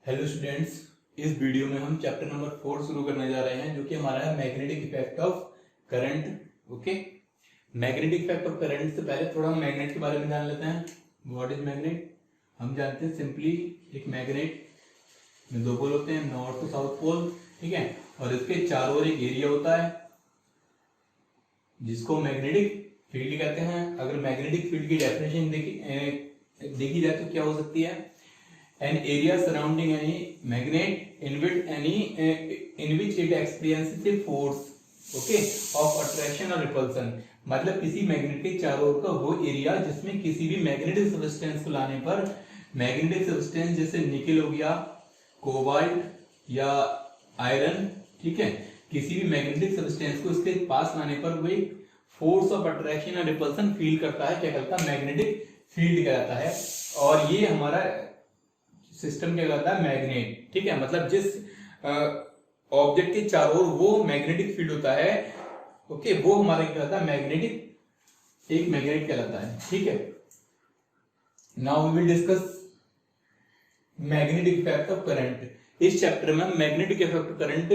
Hello students, इस video में हम चैप्टर नंबर 4 शुरू करने जा रहे हैं जो कि हमारा है magnetic effect of current. Okay, magnetic effect of current से पहले थोड़ा हम मैग्नेट के बारे में जान लेते हैं। What is magnet? हम जानते हैं सिंपली एक मैग्नेट में दो पोल होते हैं, नॉर्थ टू साउथ पोल, ठीक है, और इसके चारों ओर एक एरिया होता है जिसको मैग्नेटिक फील्ड कहते हैं। अगर मैग्नेटिक फील्ड की डेफिनेशन देखी जाए तो क्या हो सकती है? An area surrounding any magnet in which it experiences a force, okay, of attraction or repulsion। मतलब किसी मैग्नेट के चारों ओर का वो एरिया जिसमें किसी भी मैग्नेटिक सब्सटेंस को लाने पर, मैग्नेटिक सब्सटेंस जैसे निकेल हो गया, कोबाल्ट या आयरन, ठीक है, किसी भी मैग्नेटिक सब्सटेंस को इसके पास लाने पर वो एक फोर्स ऑफ अट्रैक्शन और रिपल्सन फील करता है, क्या करता है? मैग्नेटिक फील्ड कहलाता है। और ये हमारा सिस्टम क्या कहता है? मैग्नेट, ठीक है। मतलब जिस ऑब्जेक्ट के चारों ओर वो मैग्नेटिक फील्ड होता है, ओके, वो हमारा क्या कहलाता है? मैग्नेटिक, एक मैग्नेट कहलाता है, ठीक है। Now we will discuss magnetic effect of current. इस चैप्टर में मैग्नेटिक इफेक्ट ऑफ करंट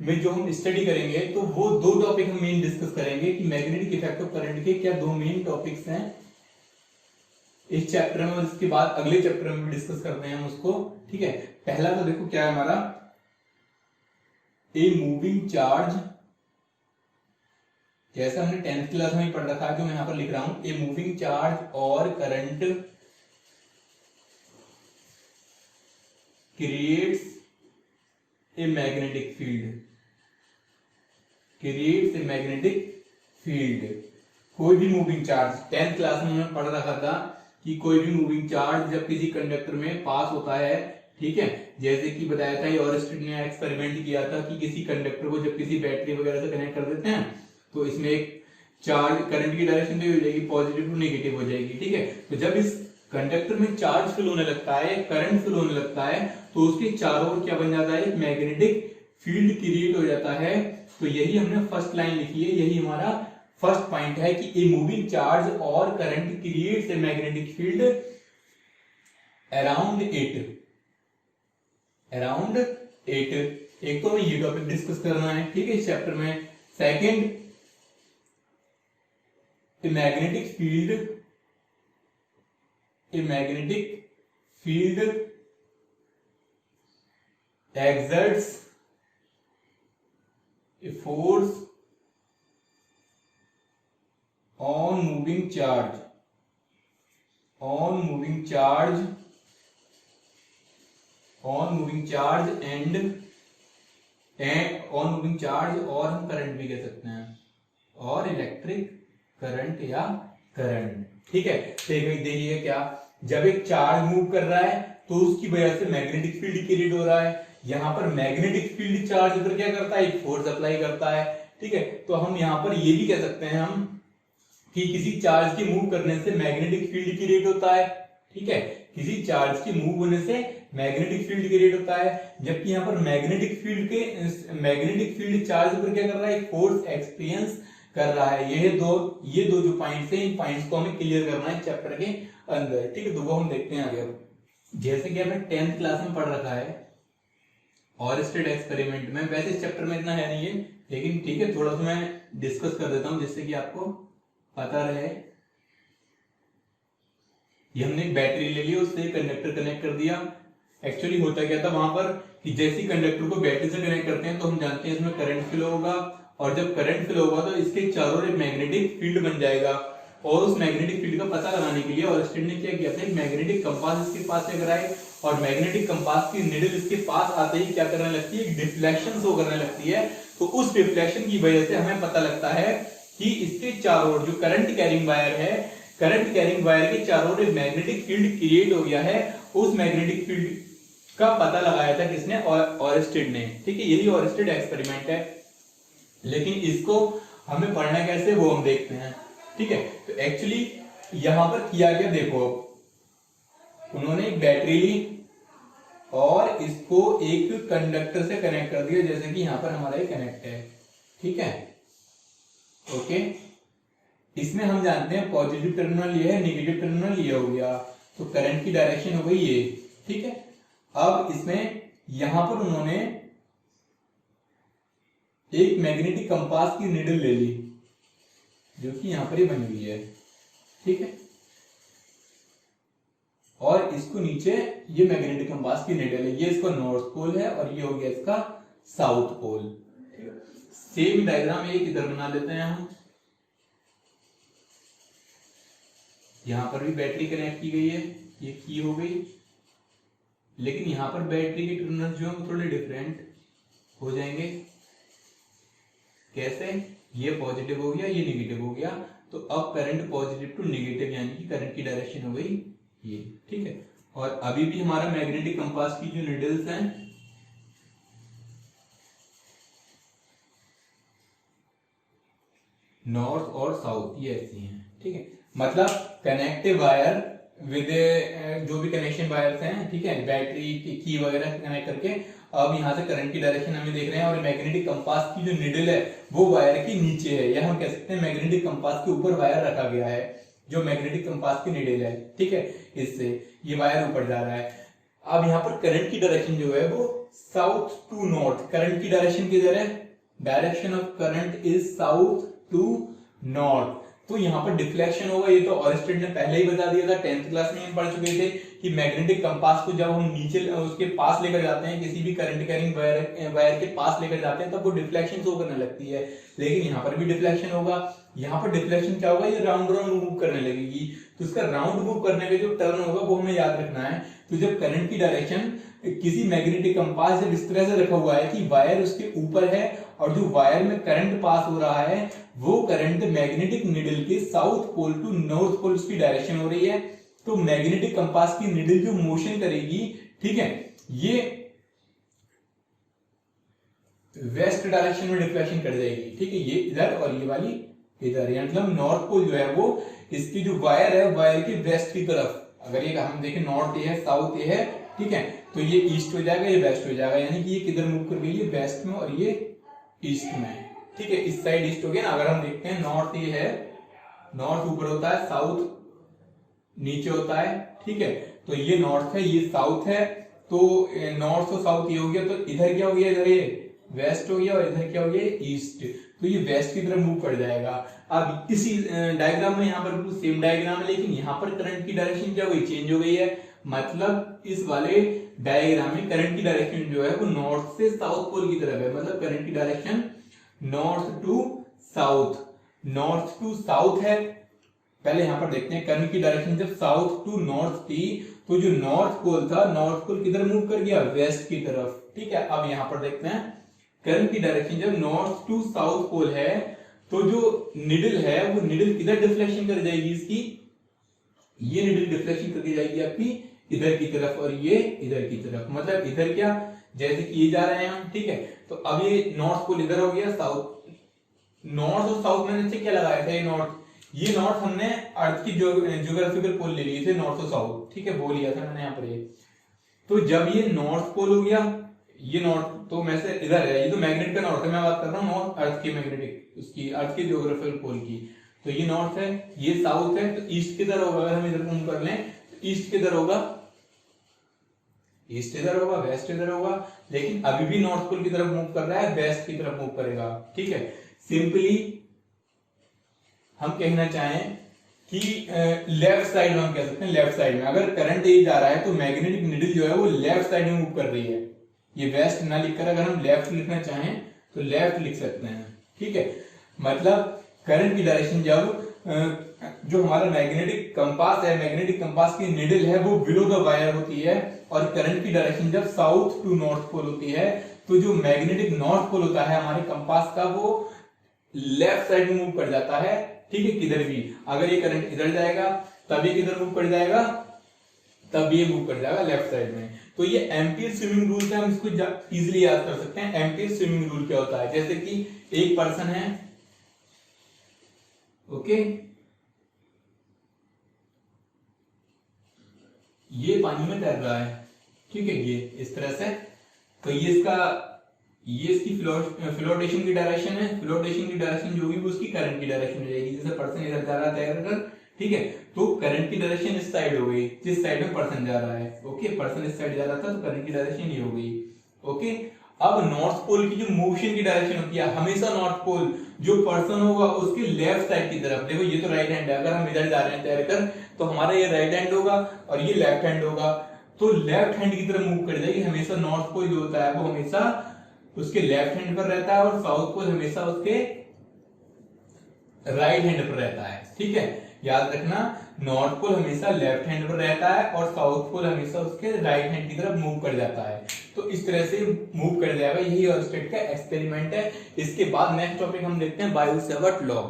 में जो हम स्टडी करेंगे तो वो दो टॉपिक हम मेन डिस्कस करेंगे कि मैग्नेटिक इफेक्ट ऑफ करंट के क्या दो मेन टॉपिक्स हैं इस चैप्टर में, और इसके बाद अगले चैप्टर में डिस्कस करते हैं हम उसको, ठीक है। पहला तो देखो क्या है हमारा, ए मूविंग चार्ज, जैसा हमने 10th क्लास में पढ़ रखा है, जो मैं यहां पर लिख रहा हूं, ए मूविंग चार्ज और current creates a magnetic field, creates a magnetic field. कोई भी मूविंग चार्ज 10th क्लास में हमने पढ़ रखा था कि कोई भी मूविंग चार्ज जब किसी कंडक्टर में पास होता है, ठीक है, जैसे कि बताया था, ऑयरस्टेड ने एक्सपेरिमेंट किया था कि किसी कंडक्टर को जब किसी बैटरी वगैरह से कनेक्ट कर देते हैं तो इसमें एक चार्ज, करंट की डायरेक्शन भी हो जाएगी, पॉजिटिव टू नेगेटिव हो जाएगी, ठीक है। तो जब इस कंडक्टर में चार्ज फिल होने लगता है, करंट फिल होने लगता है, तो उसके चारों ओर क्या बन जाता है? एक मैग्नेटिक फील्ड क्रिएट हो जाता है। तो यही हमने फर्स्ट लाइन लिखी है, यही हमारा फर्स्ट पॉइंट है कि ए मूविंग चार्ज और current creates a magnetic field around it, around it. एक तो हमें ये टॉपिक डिस्कस करना है, ठीक है, इस चैप्टर में। Second, a magnetic field, a magnetic field exerts a force on moving charge, on moving charge, on moving charge and on moving charge, और हम करंट भी कह सकते हैं, और इलेक्ट्रिक करंट या करंट, ठीक है। देखिए क्या, जब एक चार्ज मूव कर रहा है तो उसकी वजह से मैग्नेटिक फील्ड क्रिएट हो रहा है। यहाँ पर मैग्नेटिक फील्ड चार्ज पर क्या करता है? एक फोर्स अप्लाई करता है, ठीक है। तो हम यहाँ पर ये भी कह सकते हैं हम कि किसी चार्ज के मूव करने से मैग्नेटिक फील्ड क्रिएट होता है, ठीक है, किसी चार्ज के मूव होने से मैग्नेटिक फील्ड क्रिएट होता है। जबकि यहाँ पर मैग्नेटिक फील्ड चार्ज पर क्या कर रहा है? एक फोर्स एक्सपीरियंस कर रहा है। ये दो जो पॉइंट्स हैं, इन पॉइंट्स को हमें क्लियर करना है चैप्टर के अंदर, ठीक है। तो वो हम देखते हैं आगे। जैसे कि हमने 10th क्लास में पढ़ रखा है ऑयरस्टेड एक्सपेरिमेंट में, वैसे इस चैप्टर में इतना है नहीं है, लेकिन ठीक है, थोड़ा सा मैं डिस्कस कर देता हूं जिससे कि आपको पता रहे। ये हमने एक बैटरी ले ली, उससे कंडक्टर कनेक्ट कर दिया। एक्चुअली होता क्या था वहां पर कि जैसे कंडक्टर को बैटरी से कनेक्ट करते हैं तो हम जानते हैं इसमें करंट फ्लो होगा, और जब करंट फ्लो होगा तो इसके चारों ओर एक मैग्नेटिक फील्ड बन जाएगा। और उस मैग्नेटिक फील्ड का पता लगाने के लिए ऑयरस्टेड ने क्या किया था? एक मैग्नेटिक कंपास इसके पास से कराए, और मैग्नेटिक कंपास की नीडल इसके पास आते ही क्या करने लगती है? डिफ्लेक्शन शो करने लगती है। तो उस डिफ्लेक्शन की वजह से हमें पता लगता है कि इसके चारों ओर जो करंट कैरिंग वायर है, करंट कैरिंग वायर के चारों ओर एक मैग्नेटिक फील्ड क्रिएट हो गया है। उस मैग्नेटिक फील्ड का पता लगाया था किसने? ऑयरस्टेड ने, ठीक है। यही ऑयरस्टेड एक्सपेरिमेंट है, लेकिन इसको हमें पढ़ना कैसे वो हम देखते हैं, ठीक है। तो एक्चुअली यहां पर किया गया, देखो, उन्होंने एक बैटरी ली और इसको एक कंडक्टर से कनेक्ट कर दिया, जैसे कि यहां पर हमारा ये कनेक्ट है, ठीक है, ओके। इसमें हम जानते हैं पॉजिटिव टर्मिनल ये है, नेगेटिव टर्मिनल ये हो गया, तो करंट की डायरेक्शन हो गई ये, ठीक है। अब इसमें यहां पर उन्होंने एक मैग्नेटिक कंपास की नीडल ले ली जो कि यहां पर ही बनी हुई है, ठीक है, और इसको नीचे ये मैग्नेटिक कंपास की नीडल है, ये इसका नॉर्थ पोल है और ये हो गया इसका साउथ पोल। सेम डायग्राम एक इधर बना लेते हैं हम। यहां पर भी बैटरी कनेक्ट की गई है, ये की हो गई, लेकिन यहां पर बैटरी के टर्मिनल जो है थोड़े डिफरेंट हो जाएंगे। कैसे? ये पॉजिटिव हो गया, ये नेगेटिव हो गया, तो अब करंट पॉजिटिव टू नेगेटिव यानी कि करंट की डायरेक्शन हो गई ये, ठीक है। और अभी भी हमारा मैग्नेटिक कंपास की जो नीडल्स हैं नॉर्थ और साउथ ये ऐसी हैं, ठीक है। मतलब कनेक्टिव वायर विद जो भी कनेक्शन वायर्स हैं, ठीक है, बैटरी की वगैरह कनेक्ट करके अब यहाँ से करंट की डायरेक्शन हमें देख रहे हैं। और मैग्नेटिक कंपास की जो निडल है वो वायर के नीचे है, या हम कह सकते हैं मैग्नेटिक कंपास के ऊपर वायर रखा गया है जो मैग्नेटिक कंपास की निडल है, ठीक है। इससे ये वायर ऊपर जा रहा है। अब यहाँ पर करंट की डायरेक्शन जो है वो साउथ टू नॉर्थ, करंट की डायरेक्शन किधर है? Direction of current is south to north. तो यहाँ पर डिफ्लेक्शन होगा, ये तो ऑरिस्टेड ने पहले ही बता दिया था, 10th क्लास में हम पढ़ चुके थे कि मैग्नेटिक कंपास को जब हम नीचे उसके पास लेकर जाते हैं, किसी भी करंट कैरिंग वायर के पास लेकर जाते हैं, तब वो डिफ्लेक्शन शो करने लगती है। लेकिन यहाँ पर भी डिफ्लेक्शन होगा। यहाँ पर डिफ्लेक्शन क्या होगा? ये राउंड राउंड मूव करने लगेगी। तो इसका राउंड मूव करने का जो टर्न होगा वो हमें याद रखना है। तो जब करंट की डायरेक्शन किसी मैग्नेटिक कंपास जब इस तरह से रखा हुआ है कि वायर उसके ऊपर है और जो वायर में करंट पास हो रहा है वो करंट मैग्नेटिक निडल के south pole to north pole उसकी डायरेक्शन हो रही है, तो मैग्नेटिक कंपास की निडल जो मोशन करेगी, ठीक है, ये वेस्ट डायरेक्शन में डिफ्लेक्शन कर जाएगी, ठीक है, ये इधर और ये वाली इधर, मतलब नॉर्थ पोल जो है वो इसकी जो वायर है वायर के वेस्ट की तरफ, अगर ये हम देखें नॉर्थ ये है, साउथ ये है, ठीक है, तो ये ईस्ट हो जाएगा, ये वेस्ट हो जाएगा, यानी कि ये किधर मूव कर गई? ये वेस्ट में और ये ईस्ट में, ठीक है, इस साइड ईस्ट हो गया ना। अगर हम देखते हैं नॉर्थ ये है, नॉर्थ ऊपर होता है, साउथ नीचे होता है, ठीक है, तो ये नॉर्थ है, ये साउथ है, तो नॉर्थ और साउथ ये हो गया, तो इधर क्या हो गया? इधर ये वेस्ट हो गया और इधर क्या हो गया? ईस्ट, तो ये वेस्ट की तरफ मूव कर जाएगा। अब इसी डायग्राम में यहाँ पर बिल्कुल सेम डायग्राम है, लेकिन यहाँ पर करंट की डायरेक्शन क्या हो गई? चेंज हो गई है। मतलब इस वाले डायग्राम में करंट की डायरेक्शन जो है वो नॉर्थ से साउथ पोल की तरफ है, मतलब करंट की direction north to south, north to south है। पहले यहां पर देखते हैं करंट की डायरेक्शन जब साउथ टू नॉर्थ थी तो जो नॉर्थ पोल था, नॉर्थ पोल किधर मूव कर गया? वेस्ट की तरफ, ठीक है। अब यहां पर देखते हैं करंट की डायरेक्शन जब नॉर्थ टू साउथ पोल है तो जो निडल है वो निडल किधर डिफ्लेक्शन कर जाएगी? इसकी ये निडल डिफ्लेक्शन करके जाएगी आपकी इधर की तरफ और ये इधर की तरफ, मतलब इधर क्या जैसे कि ये जा रहे हैं हम, ठीक है, तो अब ये नॉर्थ पोल इधर हो गया, साउथ, नॉर्थ और साउथ में नीचे क्या लगाया था? ये नॉर्थ हमने अर्थ की ज्योग्राफिकल पोल ले लिए थे, नॉर्थ और साउथ, ठीक है, वो लिया था मैंने यहाँ पर ये। तो जब ये नॉर्थ पोल हो गया, ये नॉर्थ तो मैं से इधर है, ये तो मैग्नेट का नॉर्थ है, मैं बात कर रहा हूँ नॉर्थ अर्थ की मैग्नेटिक उसकी अर्थ की ज्योग्राफिकल पोल की, तो ये नॉर्थ है, ये साउथ है, तो ईस्ट किधर होगा? अगर हम इधर मूव कर लें तो ईस्ट किधर होगा? ईस्ट इधर होगा, वेस्ट इधर होगा, लेकिन अभी भी नॉर्थ पोल की तरफ मूव कर रहा है, वेस्ट की तरफ मूव करेगा, ठीक है। सिंपली हम कहना चाहें कि लेफ्ट साइड में हम कह सकते हैं, लेफ्ट साइड में अगर करंट ये जा रहा है तो मैग्नेटिक निडल जो है वो लेफ्ट साइड में मूव कर रही है। ये वेस्ट ना लिखकर अगर हम लेफ्ट लिखना चाहें तो लेफ्ट लिख सकते हैं, ठीक है। मतलब करंट की डायरेक्शन जब जो हमारा मैग्नेटिक कंपास है, मैग्नेटिक कंपास की निडल है वो बिलो द वायर होती है, और करंट की डायरेक्शन जब साउथ टू नॉर्थ पोल होती है तो जो मैग्नेटिक नॉर्थ पोल होता है हमारे कंपास का वो लेफ्ट साइड में मूव कर जाता है, ठीक है, किधर भी। अगर ये करंट इधर जाएगा तब ये किधर मूव कर जाएगा? तब ये मूव कर जाएगा लेफ्ट साइड में। तो ये एम्पियर स्विमिंग रूल से हम इसको इजीली याद कर सकते हैं। एम्पियर स्विमिंग रूल क्या होता है? जैसे कि एक पर्सन है, ओके, ये पानी में तैर रहा है, ठीक है, ये इस तरह से, तो ये इसकी फ्लोटेशन की डायरेक्शन है, फ्लोटेशन की डायरेक्शन जो भी उसकी करंट की डायरेक्शन हो जाएगी। जैसे पर्सन इधर जा रहा है तैर कर, ठीक है। तो करंट की डायरेक्शन इस साइड हो गई, जिस साइड में पर्सन जा रहा है। ओके, पर्सन इस साइड जा रहा था तो करंट की डायरेक्शन ये हो गई। ओके, अब नॉर्थ पोल की जो मोशन की डायरेक्शन होती है, हमेशा नॉर्थ पोल जो पर्सन होगा उसके लेफ्ट साइड की तरफ, देखो ये तो राइट हैंड है, अगर हम इधर जा रहे हैं तैर कर तो हमारा ये राइट हैंड होगा और ये लेफ्ट हैंड होगा, तो लेफ्ट हैंड की तरफ मूव कर जाएगी। हमेशा नॉर्थ पोल जो होता है वो हमेशा उसके लेफ्ट हैंड पर रहता है और साउथ पोल हमेशा उसके राइट हैंड पर रहता है। ठीक है, याद रखना, नॉर्थ पोल हमेशा लेफ्ट हैंड पर रहता है और साउथ पोल हमेशा उसके राइट हैंड की तरफ मूव कर जाता है। तो इस तरह से मूव कर जाएगा, यही ऑयरस्टेड का एक्सपेरिमेंट है। इसके बाद नेक्स्ट टॉपिक हम देखते हैं बायो-सेवर्ट लॉ।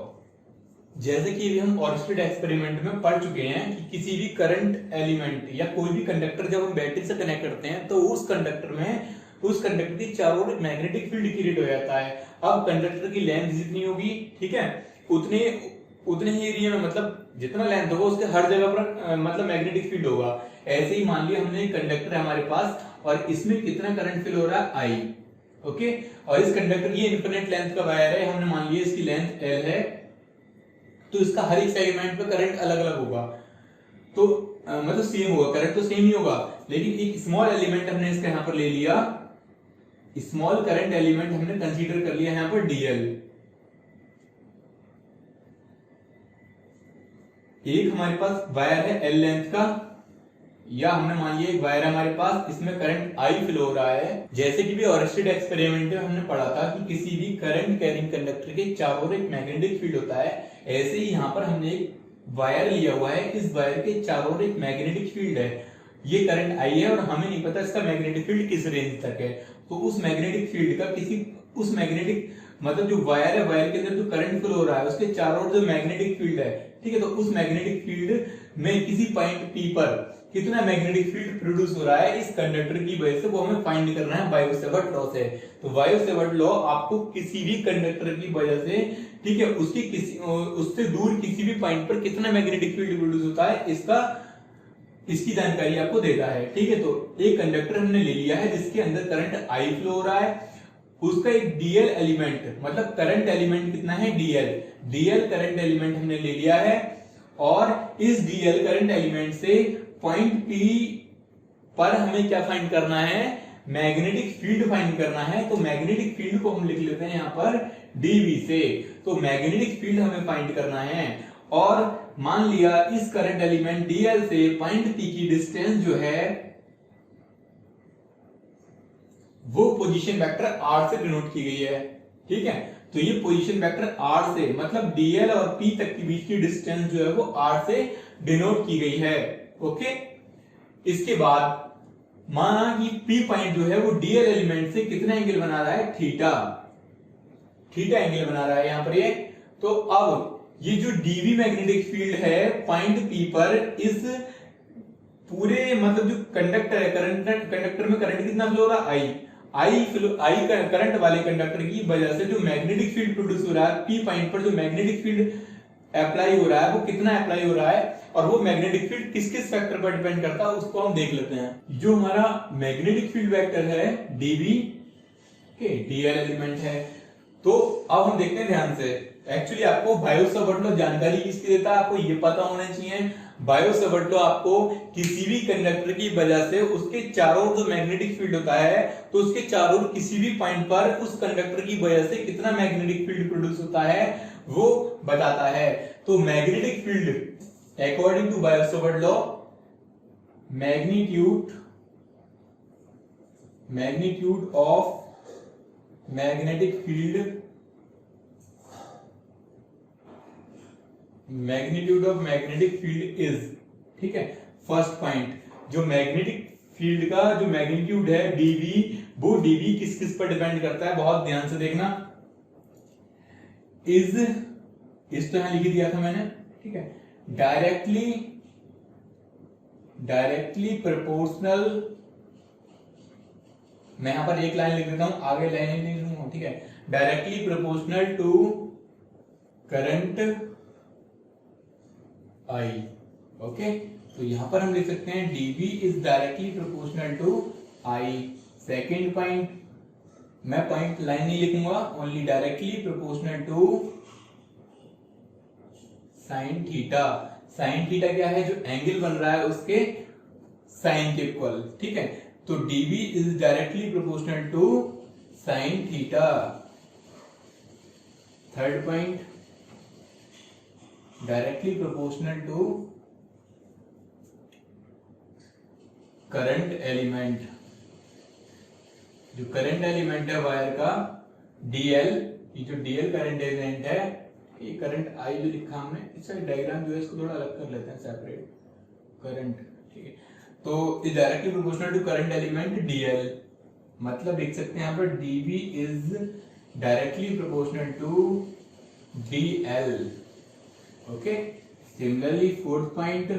जैसे कि अभी हम ऑयरस्टेड एक्सपेरिमेंट में पढ़ चुके हैं कि किसी भी करंट एलिमेंट या कोई भी कंडक्टर जब हम बैटरी से कनेक्ट करते हैं तो उस कंडक्टर की चारों ओर मैग्नेटिक फील्ड क्रिएट हो जाता है। अब कंडक्टर की लेंथ जितनी होगी, ठीक है, उतने ही एरिया में, मतलब जितना लेंथ होगा उसके हर जगह पर मतलब मैग्नेटिक फील्ड होगा। ऐसे ही मान लिया हमने एक कंडक्टर है हमारे पास और इसमें कितना करंट फ्लो हो रहा है, आई। ओके, और इस कंडक्टर की इनफिनिट लेंथ का वायर है, हमने मान लिया इसकी लेंथ एल है, तो इसका हर एक सेगमेंट पे करंट अलग अलग होगा, तो मतलब सेम होगा, करंट तो सेम ही होगा, लेकिन एक स्मॉल एलिमेंट हमने इसका यहां पर ले लिया, स्मॉल करंट एलिमेंट हमने कंसीडर कर लिया यहां पर डीएल। एक हमारे पास वायर है एल लेंथ का, या हमने मान लिया एक वायर हमारे पास, इसमें करंट आई फ्लो हो रहा है। जैसे कि भी ऑयरस्टेड एक्सपेरिमेंट में हमने पढ़ा था कि किसी भी करंट कैरिंग कंडक्टर के चारों ओर एक मैग्नेटिक फील्ड होता है, ऐसे ही यहाँ पर हमने एक वायर लिया हुआ है, इस वायर के चारों ओर एक मैग्नेटिक फील्ड है। ये करंट आई है और हमें नहीं पता इसका मैग्नेटिक फील्ड किस रेंज तक है, तो उस मैग्नेटिक फील्ड का उस मैग्नेटिक मतलब जो वायर है, वायर के अंदर जो करंट फ्लो हो रहा है उसके चारों ओर जो मैग्नेटिक फील्ड है, ठीक है, तो उस मैग्नेटिक फील्ड में किसी पॉइंट पी पर कितना मैग्नेटिक फील्ड प्रोड्यूस हो रहा है इस कंडक्टर की वजह से, वो हमें फाइंड करना है बायो-सेवर्ट लॉ से। तो बायो-सेवर्ट लॉ आपको किसी भी कंडक्टर की वजह से, ठीक है, उससे दूर किसी भी पॉइंट पर कितना मैग्नेटिक फील्ड प्रोड्यूस होता है इसकी जानकारी आपको देता है। ठीक है, तो एक कंडक्टर हमने ले लिया है जिसके अंदर करंट आई फ्लो हो रहा है, उसका एक डीएल एलिमेंट मतलब करंट एलिमेंट कितना है, डीएल करंट एलिमेंट हमने ले लिया है, और इस डीएल करंट एलिमेंट से पॉइंट पी पर हमें क्या फाइंड करना है, मैग्नेटिक फील्ड फाइंड करना है। तो मैग्नेटिक फील्ड को हम लिख लेते हैं यहां पर डीवी से, तो मैग्नेटिक फील्ड हमें फाइंड करना है। और मान लिया इस करंट एलिमेंट डीएल से पॉइंट पी की डिस्टेंस जो है वो पोजीशन वेक्टर आर से डिनोट की गई है। ठीक है, तो ये पोजीशन वेक्टर आर से मतलब डीएल और पी तक के बीच की डिस्टेंस जो है वो आर से डिनोट की गई है। ओके, इसके बाद माना कि पी पॉइंट जो है वो डीएल एलिमेंट से कितना एंगल बना रहा है, थीटा एंगल बना रहा है यहां पर ये। तो अब ये जो डीवी मैग्नेटिक फील्ड है पॉइंट पी पर, इस पूरे मतलब जो कंडक्टर है, कंडक्टर में करंट कितना फ्लो हो रहा है, आई करंट वाले कंडक्टर की वजह से जो मैग्नेटिक फील्ड प्रोड्यूस हो रहा है पी पॉइंट पर, जो मैग्नेटिक फील्ड अप्लाई हो रहा है वो कितना अप्लाई हो रहा है, और वो मैग्नेटिक फील्ड किस किस फैक्टर पर डिपेंड करता है उसको हम देख लेते हैं। जो हमारा मैग्नेटिक फील्ड वेक्टर है डीवी के डीएल एलिमेंट है, तो अब हम देखते हैं ध्यान से। एक्चुअली आपको बायो-सेवर्ट लॉ जानकारी किसकी देता है, आपको ये पता होना चाहिए। बायो-सेवर्ट लॉ आपको किसी भी कंडक्टर की वजह से उसके चारों ओर जो मैग्नेटिक फील्ड होता है, तो उसके चारों ओर किसी भी पॉइंट पर उस कंडक्टर की वजह से कितना मैग्नेटिक फील्ड प्रोड्यूस होता है वो बताता है। तो magnetic field according to Biot Savart law, magnitude of magnetic field is, ठीक है, फर्स्ट पॉइंट, जो मैग्नेटिक फील्ड का जो मैग्नीट्यूड है डीवी, वो डीवी किस किस पर डिपेंड करता है, बहुत ध्यान से देखना। इस तो यहां लिख दिया था मैंने, ठीक है, डायरेक्टली प्रोपोर्शनल, मैं यहां पर एक लाइन लिख देता हूं, आगे लाइन नहीं लिखूंगा, ठीक है, directly proportional to current I. Okay, तो यहां पर हम लिख सकते हैं dV is directly proportional to I। Second point, मैं पॉइंट लाइन नहीं लिखूंगा, only directly proportional to sine theta. Sine theta क्या है, जो एंगल बन रहा है उसके साइन के इक्वल, ठीक है। तो dv is directly proportional to sine theta. Third point, directly proportional to current element. जो करंट एलिमेंट है वायर का dl, ये जो dl करंट एलिमेंट है, ये करंट I जो लिखा हमने, इसका डायग्राम जो है इसको थोड़ा अलग कर लेते हैं, सेपरेट करंट, ठीक है। तो is directly proportional to current element dl, मतलब लिख सकते हैं यहाँ पर dv is directly proportional to dl। Okay, similarly fourth point,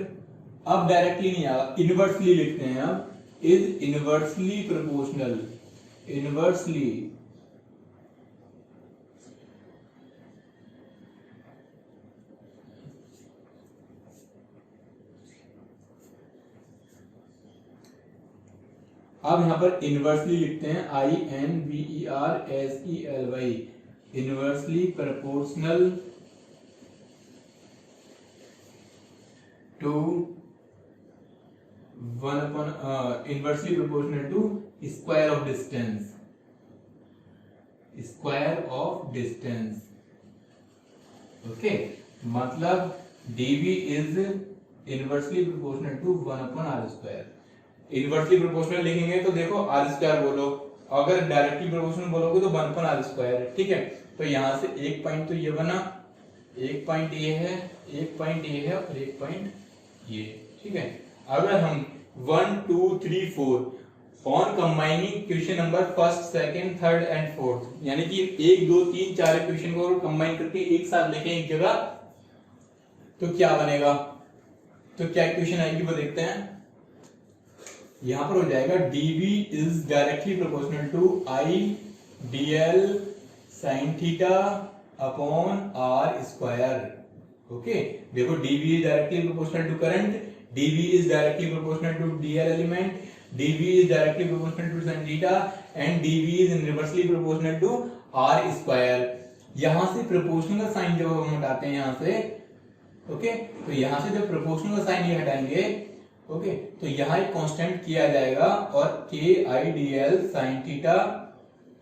अब डायरेक्टली नहीं आया, इनवर्सली लिखते हैं। अब इज इनवर्सली प्रोपोर्शनल, इनवर्सली अब यहां पर इनवर्सली लिखते हैं, INVERSELY, inversely proportional to inversely proportional to square of distance, square of distance. Okay, मतलब dv is inversely proportional to 1/r²। Inversely proportional लिखेंगे तो देखो r² बोलो, अगर डायरेक्टली प्रोपोर्शनल बोलोगे तो 1/r², ठीक है। तो यहां से एक पॉइंट तो ये बना, एक पॉइंट ये है, एक पॉइंट ये है और एक पॉइंट ये, ठीक है। अगर हम 1 2 3 4 on combining question number first, second, third and fourth, यानी कि 1 2 3 4 क्वेश्चन को कंबाइन करके एक साथ लिखें एक जगह, तो क्या बनेगा, तो क्या क्वेश्चन आएगी वो देखते हैं। यहां पर हो जाएगा dv is directly proportional to I dl sin theta upon r²। Okay, देखो dv is directly proportional to current, dv is directly proportional to dl element, dv is directly proportional to sin theta and dv is inversely proportional to r²। यहां से proportional का sign जब हम हटाते हैं यहां से, ओके, तो यहां से जब प्रोपोर्शनल का साइन ये हटाएंगे, ओके, तो यहाँ एक कांस्टेंट किया जाएगा और KIDL sin theta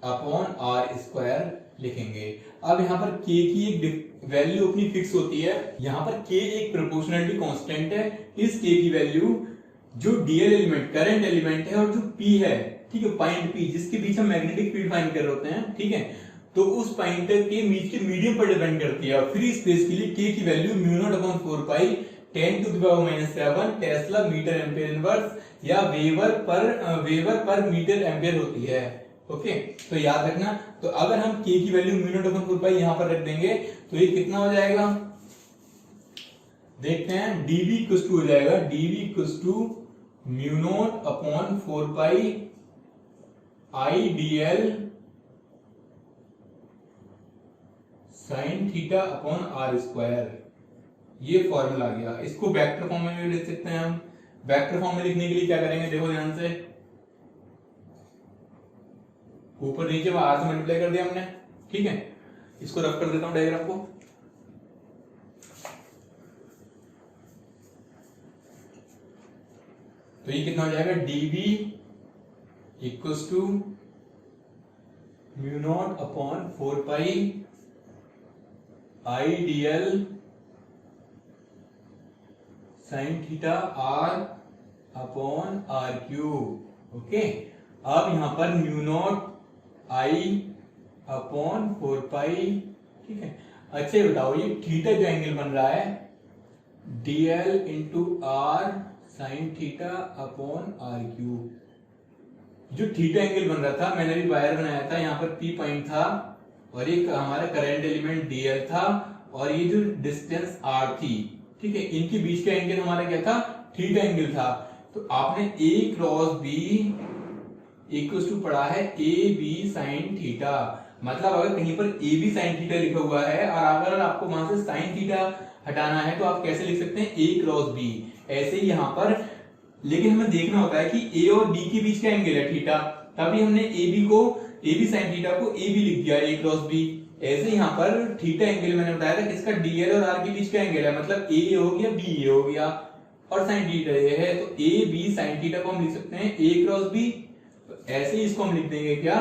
upon r² लिखेंगे। अब यहाँ पर k की एक वैल्यू अपनी फिक्स होती है, यहाँ पर k एक प्रोपोर्शनलिटी कांस्टेंट है, इस k की वैल्यू जो dl एलिमेंट करंट एलिमेंट है और जो p है, ठीक है, पॉइंट p जिसके बीच हम मैग्नेटिक फील्ड फाइंड कर रहे होते हैं, ठीक है, तो उस पॉइंट के बीच के मीडियम पर डिपेंड करती है। फ्री स्पेस के लिए k की value μ0/4 10⁻⁷ tesla metre ampere inverse या वेबर पर मीटर एम्पियर होती है। ओके, तो याद रखना। तो अगर हम k की वैल्यू μ0/4 यहां पर रख देंगे तो ये कितना हो जाएगा, देखते हैं। dv इक्वल टू हो जाएगा dv equal to μ0/4 I dl sin theta upon r²। ये फॉर्मूला आ गया। इसको वेक्टर फॉर्म में भी लिख सकते हैं हम। वेक्टर फॉर्म में लिखने के लिए क्या करेंगे, देखो ध्यान से, ऊपर नीचे r से मल्टीप्लाई कर दिया हमने, ठीक है। इसको रफ कर देता हूं डायग्राम को। तो ये कितना हो जाएगा, dv equals to μ0/4 I dl sin theta r upon r³। Okay, अब यहां पर μ0I/4, ठीक है। अच्छा ये बताओ, ये थीटा जो एंगल बन रहा है dl into r sin theta upon r³, जो थीटा एंगल बन रहा था, मैंने भी वायर बनाया था, यहाँ पर P पॉइंट था और ये हमारा करंट एलिमेंट dl था और ये जो डिस्टेंस r थी, ठीक है, इनके बीच का एंगल हमारा क्या था, थीटा एंगल था। तो आपने a cross b equal to पढ़ा है ab sin थीटा। मतलब अगर कहीं पर ab sin थीटा लिखा हुआ है और अगर आपको वहां से sin थीटा हटाना है तो आप कैसे लिख सकते हैं, a क्रॉस b। ऐसे ही यहां पर, लेकिन हमें देखना होता है कि a और b के बीच का एंगल है थीटा, तभी हमने ab sin थीटा को ab लिख दिया, a क्रॉस b, ऐसे यहाँ पर थीटा एंगल मैंने बताया था किसका, डीएल और आर के बीच का एंगल है, मतलब ए हो गया बी ए हो गया और साइन थीटा ये है, तो ए बी साइन थीटा को हम लिख सकते हैं ए क्रॉस बी। तो ऐसे ही इसको हम लिख देंगे क्या,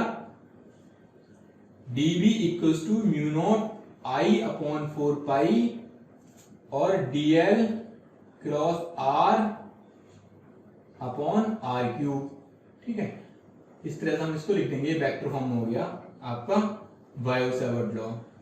D B equals to mu naught I upon 4 pi और DL cross R upon R cube. ठीक है, इस तरह से हम इसको लिख देंगे, वेक्टर फॉर्म हो गया आपका बायो-सावर्ट लॉ।